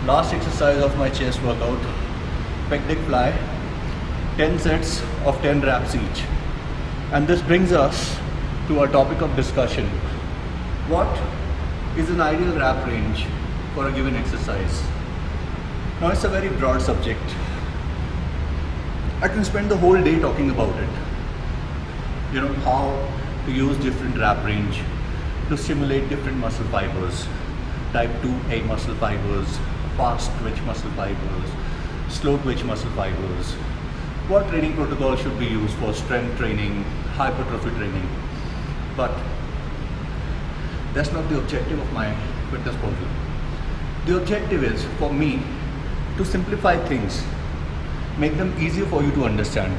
Last exercise of my chest workout, pec deck fly, 10 sets of 10 reps each. And this brings us to our topic of discussion. What is an ideal rep range for a given exercise? Now it's a very broad subject. I can spend the whole day talking about it. You know, how to use different rep range to stimulate different muscle fibers, type 2A muscle fibers, fast twitch muscle fibers, slow twitch muscle fibers, what training protocol should be used for strength training, hypertrophy training. But that's not the objective of my fitness portal. The objective is for me to simplify things, make them easier for you to understand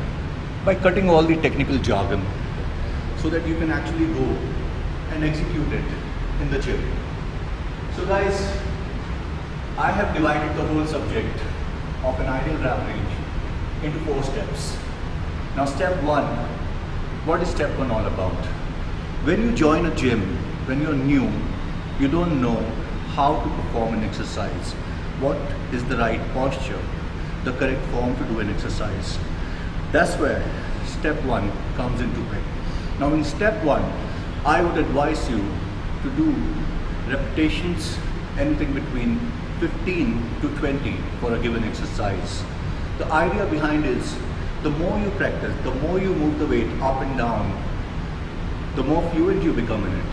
by cutting all the technical jargon so that you can actually go and execute it in the gym. So guys, I have divided the whole subject of an ideal rep range into 4 steps. Now step 1, what is step 1 all about? When you join a gym, when you're new, you don't know how to perform an exercise, what is the right posture, the correct form to do an exercise. That's where step 1 comes into play. Now in step 1, I would advise you to do repetitions anything between 15 to 20 for a given exercise. The idea behind is the more you practice, the more you move the weight up and down, the more fluent you become in it.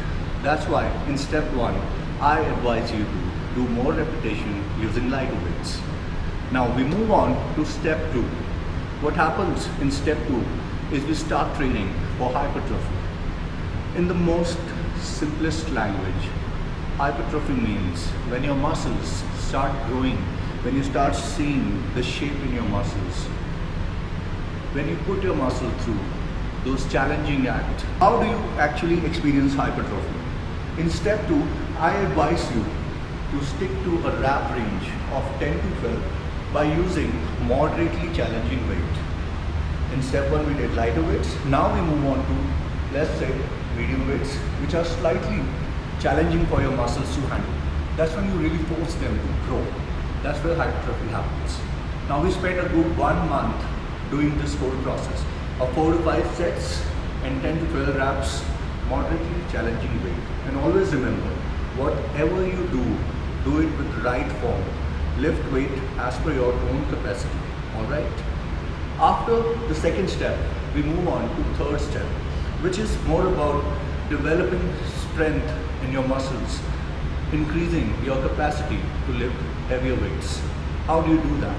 That's why in step 1, I advise you to do more repetition using lighter weights. Now we move on to step 2. What happens in step 2 is we start training for hypertrophy. In the most simplest language, hypertrophy means when your muscles start growing, when you start seeing the shape in your muscles, when you put your muscle through those challenging acts. How do you actually experience hypertrophy? In step 2, I advise you to stick to a rep range of 10 to 12 by using moderately challenging weight. In step 1 we did lighter weights. Now we move on to, let's say, medium weights, which are slightly challenging for your muscles to handle. That's when you really force them to grow. That's where hypertrophy happens. Now we spent a good 1 month doing this whole process of 4 to 5 sets and 10 to 12 reps, moderately challenging weight. And always remember, whatever you do it with the right form. Lift weight as per your own capacity. Alright? After the second step, we move on to third step, which is more about developing strength in your muscles, increasing your capacity to lift heavier weights. How do you do that?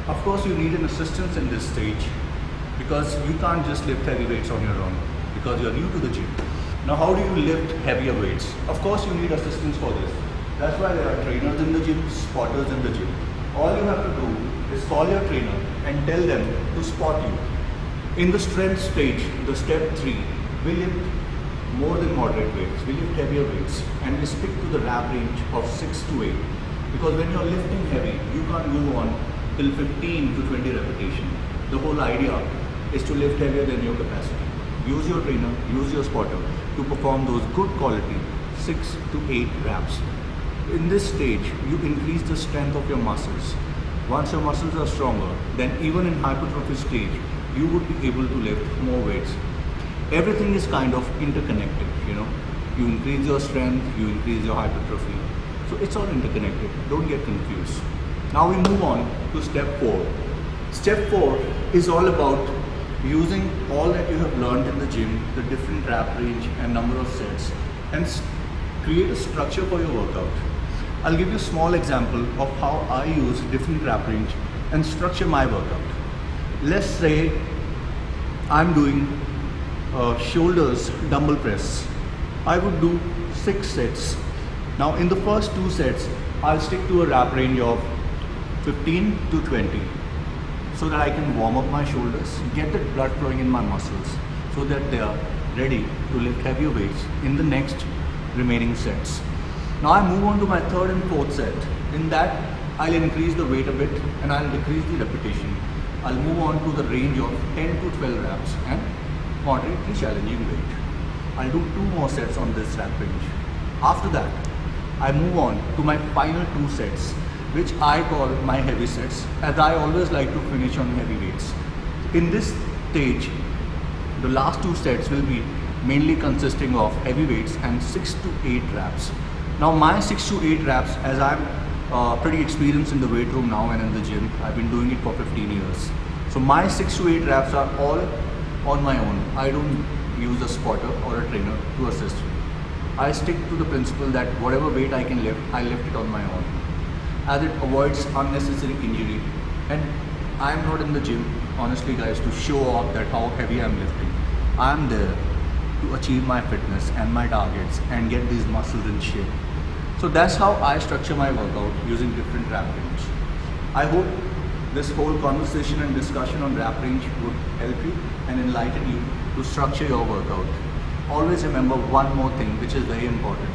Of course, you need an assistance in this stage because you can't just lift heavy weights on your own because you're new to the gym. Now, how do you lift heavier weights? Of course, you need assistance for this. That's why there are trainers in the gym, spotters in the gym. All you have to do is call your trainer and tell them to spot you. In the strength stage, the step 3, we lift more than moderate weights. We lift heavier weights and we stick to the rep range of 6 to 8. Because when you're lifting heavy, you can't move on till 15 to 20 repetition. The whole idea is to lift heavier than your capacity. Use your trainer, use your spotter to perform those good quality 6 to 8 reps. In this stage, you increase the strength of your muscles. Once your muscles are stronger, then even in hypertrophy stage, you would be able to lift more weights. Everything is kind of interconnected, you know. You increase your strength, you increase your hypertrophy. So it's all interconnected. Don't get confused. Now we move on to step 4. Step 4 is all about using all that you have learned in the gym, the different rep range and number of sets, and create a structure for your workout. I'll give you a small example of how I use different rep range and structure my workout. Let's say I'm doing shoulders dumbbell press. I would do 6 sets. Now in the first 2 sets, I'll stick to a rep range of 15 to 20 so that I can warm up my shoulders, get the blood flowing in my muscles so that they are ready to lift heavier weights in the next remaining sets. Now I move on to my 3rd and 4th set. In that, I'll increase the weight a bit and I'll decrease the repetition. I'll move on to the range of 10 to 12 reps and moderately challenging weight. I'll do 2 more sets on this rep range. After that, I move on to my final 2 sets which I call my heavy sets, as I always like to finish on heavy weights. In this stage, the last two sets will be mainly consisting of heavy weights and 6 to 8 reps. Now my 6 to 8 reps, as I'm pretty experienced in the weight room now and in the gym, I've been doing it for 15 years. So my 6 to 8 reps are all on my own. I don't use a spotter or a trainer to assist me. I stick to the principle that whatever weight I can lift, I lift it on my own, as it avoids unnecessary injury. And I'm not in the gym, honestly guys, to show off that how heavy I'm lifting. I'm there to achieve my fitness and my targets and get these muscles in shape. So that's how I structure my workout, using different rep range. I hope this whole conversation and discussion on rep range would help you and enlighten you to structure your workout. Always remember one more thing, which is very important.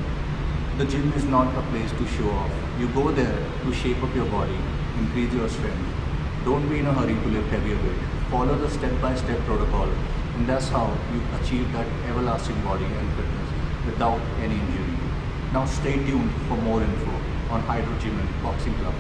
The gym is not a place to show off. You go there to shape up your body, increase your strength. Don't be in a hurry to lift heavier weight. Follow the step-by-step protocol, and that's how you achieve that everlasting body and fitness without any injury. Now stay tuned for more info on Hydro Gym and Boxing Club.